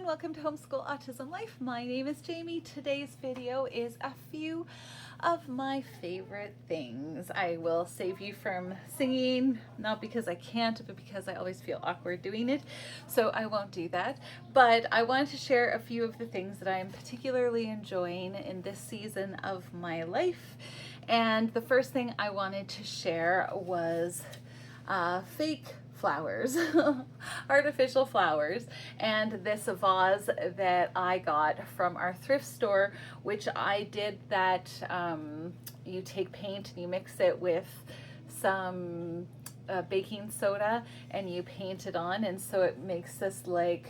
everyone, welcome to Homeschool Autism Life. My name is Jamie. Today's video is a few of my favorite things. I will save you from singing, not because I can't, but because I always feel awkward doing it, so I won't do that. But I wanted to share a few of the things that I am particularly enjoying in this season of my life. And the first thing I wanted to share was fake flowers, artificial flowers, and this vase that I got from our thrift store, which I did that you take paint and you mix it with some baking soda and you paint it on, and so it makes this like,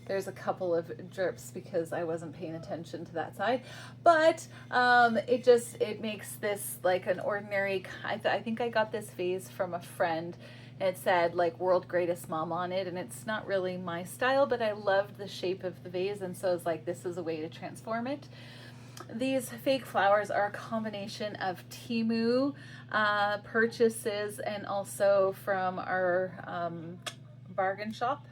there's a couple of drips because I wasn't paying attention to that side, but it makes this like an ordinary, I think I got this vase from a friend. It said like world greatest mom on it, and it's not really my style, but I loved the shape of the vase, and so I was like, this is a way to transform it. These fake flowers are a combination of Temu purchases and also from our bargain shop.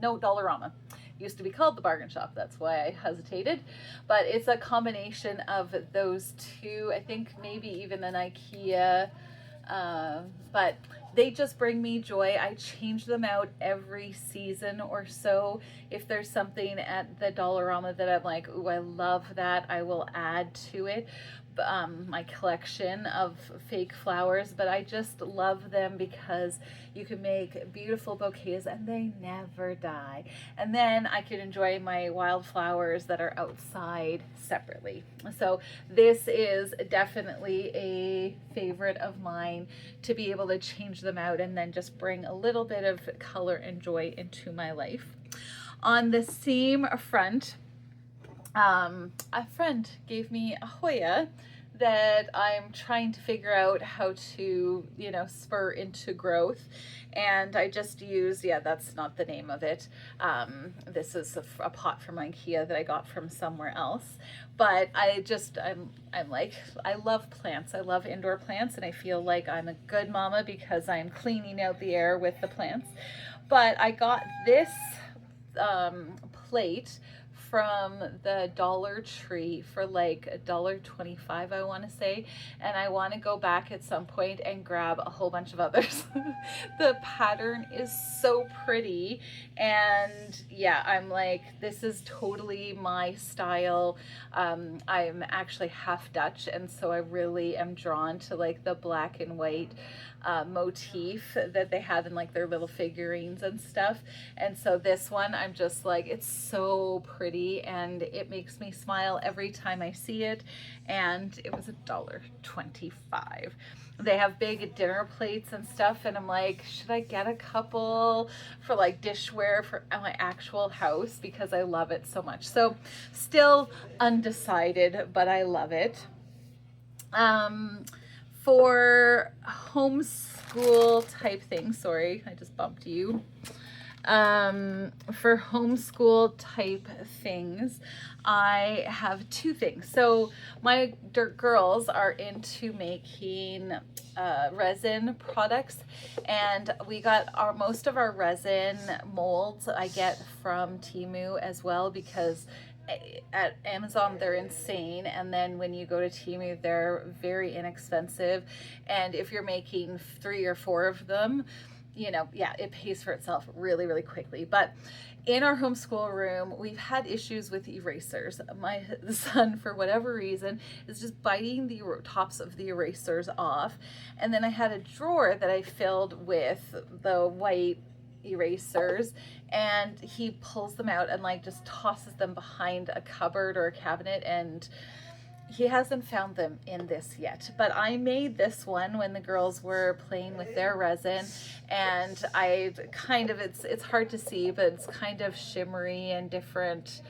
No, Dollarama. Used to be called the bargain shop, that's why I hesitated, but it's a combination of those two. I think maybe even an IKEA, but they just bring me joy. I change them out every season or so. If there's something at the Dollarama that I'm like, ooh, I love that, I will add to it. My collection of fake flowers, but I just love them because you can make beautiful bouquets and they never die. And then I can enjoy my wildflowers that are outside separately. So this is definitely a favorite of mine, to be able to change them out and then just bring a little bit of color and joy into my life. On the same front, a friend gave me a Hoya that I'm trying to figure out how to, spur into growth. And I just used, that's not the name of it. This is a pot from IKEA that I got from somewhere else. But I'm like, I love plants. I love indoor plants, and I feel like I'm a good mama because I'm cleaning out the air with the plants. But I got this plate from the Dollar Tree for like $1.25, I want to say, and I want to go back at some point and grab a whole bunch of others. The pattern is so pretty, and yeah, I'm like, this is totally my style. I'm actually half Dutch, and so I really am drawn to like the black and white motif that they have in like their little figurines and stuff. And so this one, I'm just like, it's so pretty and it makes me smile every time I see it. And it was $1.25. They have big dinner plates and stuff, and I'm like, should I get a couple for like dishware for my actual house, because I love it so much. So still undecided, but I love it. For homeschool type things, sorry, I just bumped you. For homeschool type things, I have two things. So my girls are into making resin products, and we got most of our resin molds I get from Temu as well, because at Amazon they're insane, and then when you go to Temu they're very inexpensive, and if you're making 3 or 4 of them, it pays for itself really, really quickly. But in our homeschool room, we've had issues with erasers. My son, for whatever reason, is just biting the tops of the erasers off. And then I had a drawer that I filled with the white erasers, and he pulls them out and like just tosses them behind a cupboard or a cabinet, and he hasn't found them in this yet. But I made this one when the girls were playing with their resin, and I kind of, it's hard to see, but it's kind of shimmery and different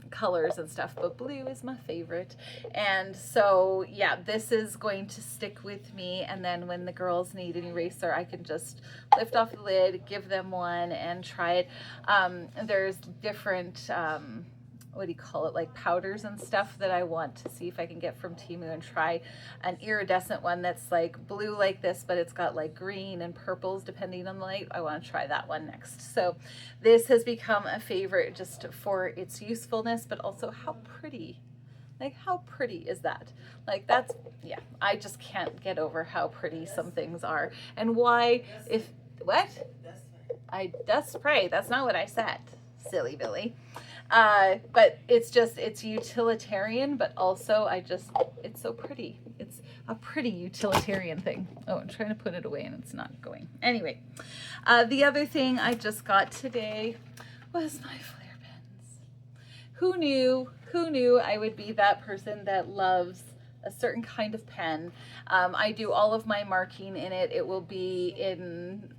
colors and stuff, but blue is my favorite. And so yeah, this is going to stick with me, and then when the girls need an eraser, I can just lift off the lid, give them one, and try it. There's different what do you call it, like powders and stuff that I want to see if I can get from Temu, and try an iridescent one that's like blue like this, but it's got like green and purples depending on the light. I want to try that one next. So this has become a favorite just for its usefulness, but also how pretty. Like, how pretty is that? Like, that's, yeah, I just can't get over how pretty some things are. And why, if, what? I dust spray. That's not what I said, silly Billy. But it's just, it's utilitarian, but also it's so pretty. It's a pretty utilitarian thing. Oh, I'm trying to put it away and it's not going. Anyway, the other thing I just got today was my Flair pens. Who knew I would be that person that loves a certain kind of pen? I do all of my marking in it. It will be in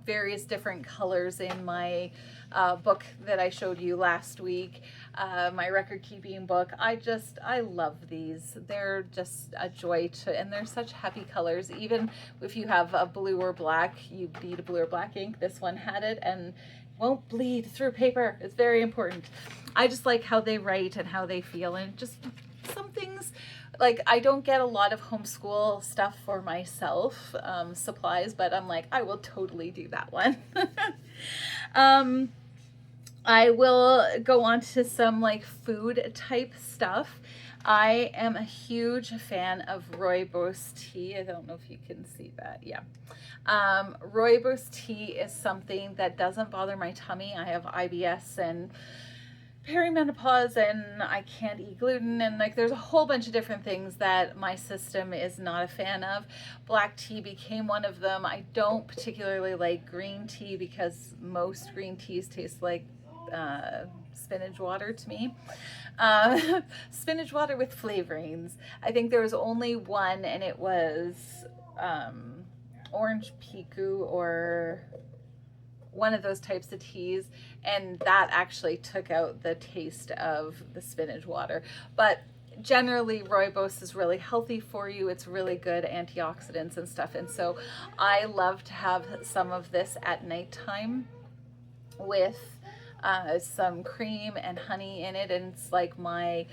various different colors in my book that I showed you last week, my record keeping book. I love these. They're just a joy to, and they're such happy colors. Even if you have a blue or black, you need a blue or black ink. This one had it and won't bleed through paper. It's very important. I just like how they write and how they feel, and just some things, like I don't get a lot of homeschool stuff for myself, supplies, but I'm like, I will totally do that one. I will go on to some like food type stuff. I am a huge fan of rooibos tea. I don't know if you can see that. Yeah. Rooibos tea is something that doesn't bother my tummy. I have IBS and perimenopause and I can't eat gluten, and like there's a whole bunch of different things that my system is not a fan of. Black tea became one of them. I don't particularly like green tea because most green teas taste like spinach water to me. Spinach water with flavorings. I think there was only one, and it was orange piku or one of those types of teas, and that actually took out the taste of the spinach water. But generally rooibos is really healthy for you. It's really good antioxidants and stuff, and so I love to have some of this at nighttime with some cream and honey in it, and it's like my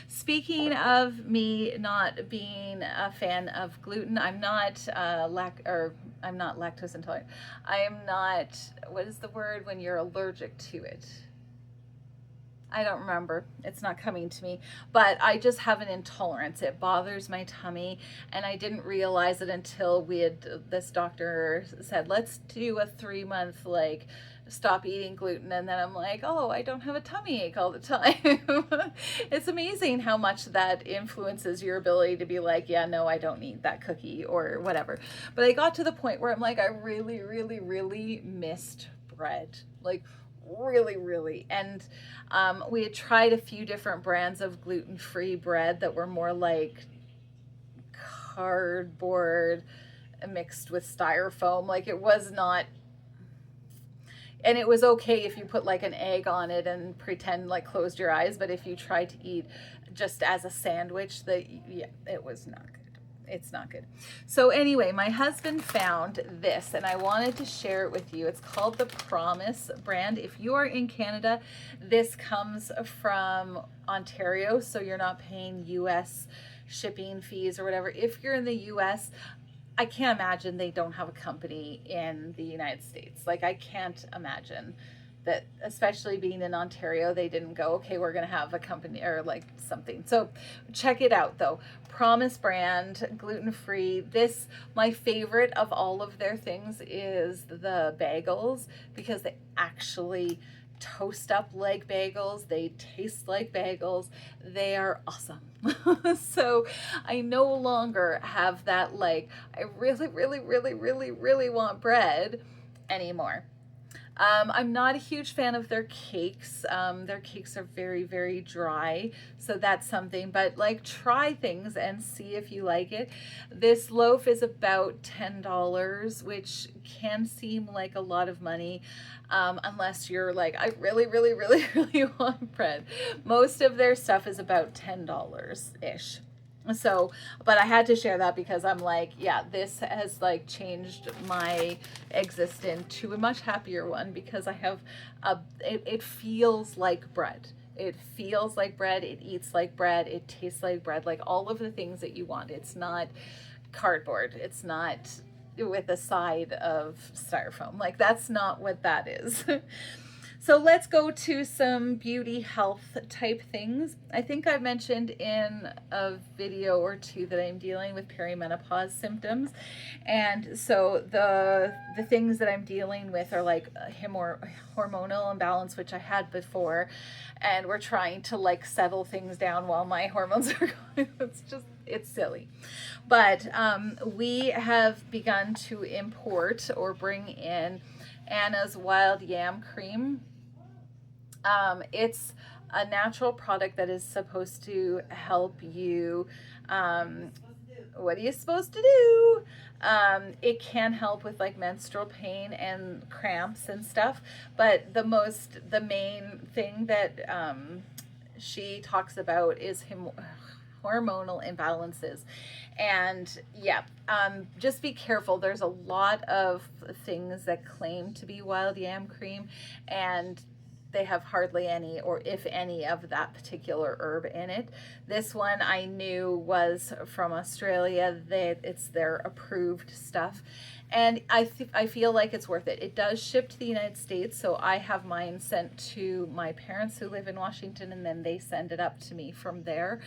Speaking of me not being a fan of gluten, I'm not I'm not lactose intolerant. I am not, what is the word when you're allergic to it? I don't remember. It's not coming to me, but I just have an intolerance. It bothers my tummy, and I didn't realize it until this doctor said, let's do a 3-month like stop eating gluten, and then I'm like, oh, I don't have a tummy ache all the time. It's amazing how much that influences your ability to be like, yeah, no, I don't need that cookie or whatever. But I got to the point where I'm like, I really, really, really missed bread. Like, really, and we had tried a few different brands of gluten-free bread that were more like cardboard mixed with styrofoam. Like, it was not, and it was okay if you put like an egg on it and pretend like closed your eyes, but if you tried to eat just as a sandwich, yeah, it was not good. It's not good. So anyway, my husband found this and I wanted to share it with you. It's called the Promise brand. If you are in Canada, this comes from Ontario, so you're not paying US shipping fees or whatever. If you're in the US, I can't imagine they don't have a company in the United States. Like, I can't imagine that, especially being in Ontario, they didn't go, okay, we're going to have a company or like something. So check it out though. Promise brand, gluten-free. This, my favorite of all of their things is the bagels, because they actually toast up like bagels. They taste like bagels. They are awesome. So I no longer have that, like, I really, really, really, really, really want bread anymore. I'm not a huge fan of their cakes. Their cakes are very, very dry, so that's something, but like, try things and see if you like it. This loaf is about $10, which can seem like a lot of money, unless you're like, I really, really, really, really want bread. Most of their stuff is about $10-ish. So, but I had to share that because I'm like, yeah, this has like changed my existence to a much happier one, because I have it feels like bread. It feels like bread, it eats like bread, it tastes like bread, like all of the things that you want. It's not cardboard, it's not with a side of styrofoam. Like, that's not what that is. So let's go to some beauty health type things. I think I mentioned in a video or two that I'm dealing with perimenopause symptoms. And so the things that I'm dealing with are like hormonal imbalance, which I had before. And we're trying to like settle things down while my hormones are going. It's silly. But we have begun to import or bring in Anna's Wild Yam Cream. It's a natural product that is supposed to help you. What are you supposed to do? It can help with like menstrual pain and cramps and stuff. But the main thing that she talks about is hormonal imbalances. And yeah, just be careful. There's a lot of things that claim to be wild yam cream, and they have hardly any, or if any, of that particular herb in it. This one I knew was from Australia. It's their approved stuff. And I feel like it's worth it. It does ship to the United States, so I have mine sent to my parents who live in Washington, and then they send it up to me from there.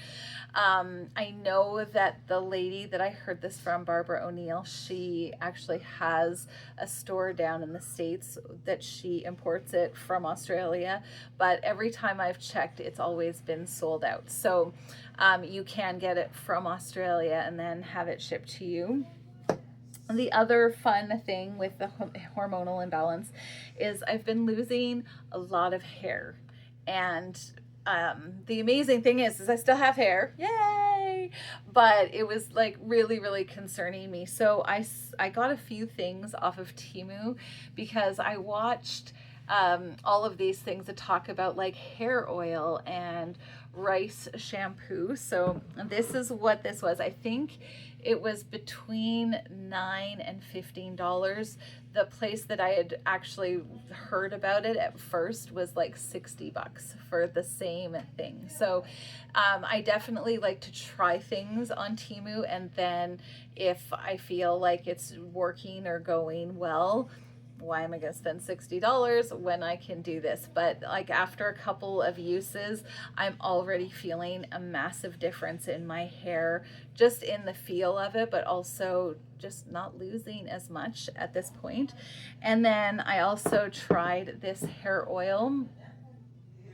I know that the lady that I heard this from, Barbara O'Neill, she actually has a store down in the States that she imports it from Australia, but every time I've checked, it's always been sold out. So you can get it from Australia and then have it shipped to you. The other fun thing with the hormonal imbalance is I've been losing a lot of hair. And the amazing thing is I still have hair. Yay! But it was like really, really concerning me. So I got a few things off of Temu because I watched all of these things that talk about like hair oil and rice shampoo. So this is what this was. I think it was between $9 and $15. The place that I had actually heard about it at first was like $60 for the same thing. So I definitely like to try things on Temu, and then if I feel like it's working or going well, why am I going to spend $60 when I can do this? But like after a couple of uses, I'm already feeling a massive difference in my hair, just in the feel of it, but also just not losing as much at this point. And then I also tried this hair oil.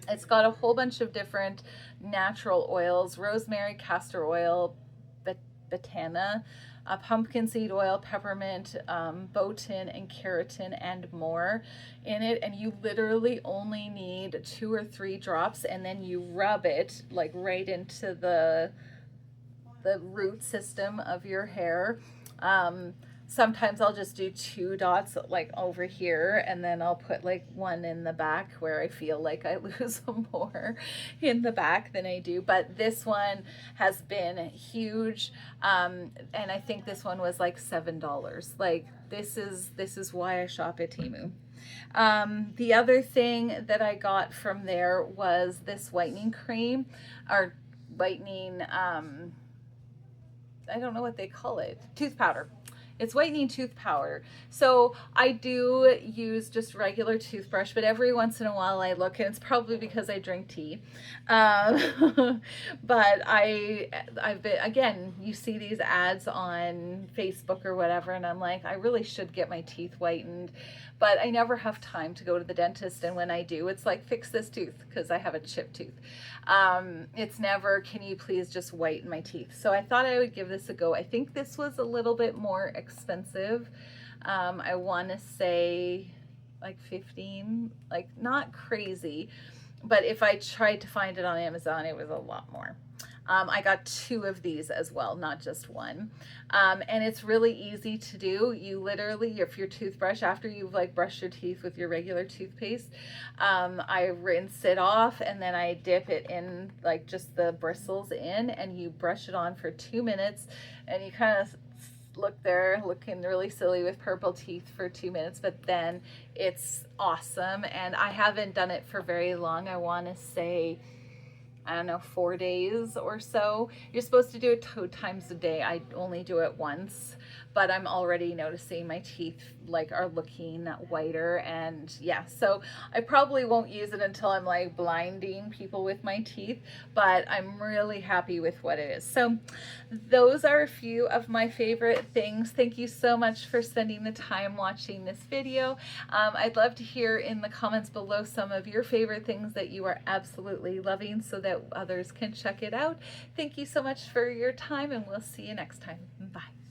It's got a whole bunch of different natural oils: rosemary, castor oil, botana, pumpkin seed oil, peppermint, biotin, and keratin, and more in it. And you literally only need 2 or 3 drops, and then you rub it like right into the root system of your hair. Sometimes I'll just do 2 dots like over here, and then I'll put like 1 in the back where I feel like I lose more in the back than I do. But this one has been huge, and I think this one was like $7. Like this is why I shop at Temu. The other thing that I got from there was this whitening cream, or whitening, I don't know what they call it, tooth powder. It's whitening tooth powder. So I do use just regular toothbrush, but every once in a while I look, and it's probably because I drink tea. But I've been, again, you see these ads on Facebook or whatever, and I'm like, I really should get my teeth whitened, but I never have time to go to the dentist. And when I do, it's like, fix this tooth because I have a chipped tooth. It's never, can you please just whiten my teeth? So I thought I would give this a go. I think this was a little bit more expensive. I want to say like 15, like not crazy, but if I tried to find it on Amazon, it was a lot more. I got 2 of these as well, not just one. And it's really easy to do. You literally, if your toothbrush, after you've like brushed your teeth with your regular toothpaste, I rinse it off and then I dip it in, like just the bristles in, and you brush it on for 2 minutes, and you kind of look there looking really silly with purple teeth for 2 minutes, but then it's awesome. And I haven't done it for very long. I want to say, I don't know, 4 days or so. You're supposed to do it 2 times a day. I only do it once, but I'm already noticing my teeth like are looking whiter. And yeah, so I probably won't use it until I'm like blinding people with my teeth, but I'm really happy with what it is. So those are a few of my favorite things. Thank you so much for spending the time watching this video. I'd love to hear in the comments below some of your favorite things that you are absolutely loving so that others can check it out. Thank you so much for your time, and we'll see you next time. Bye.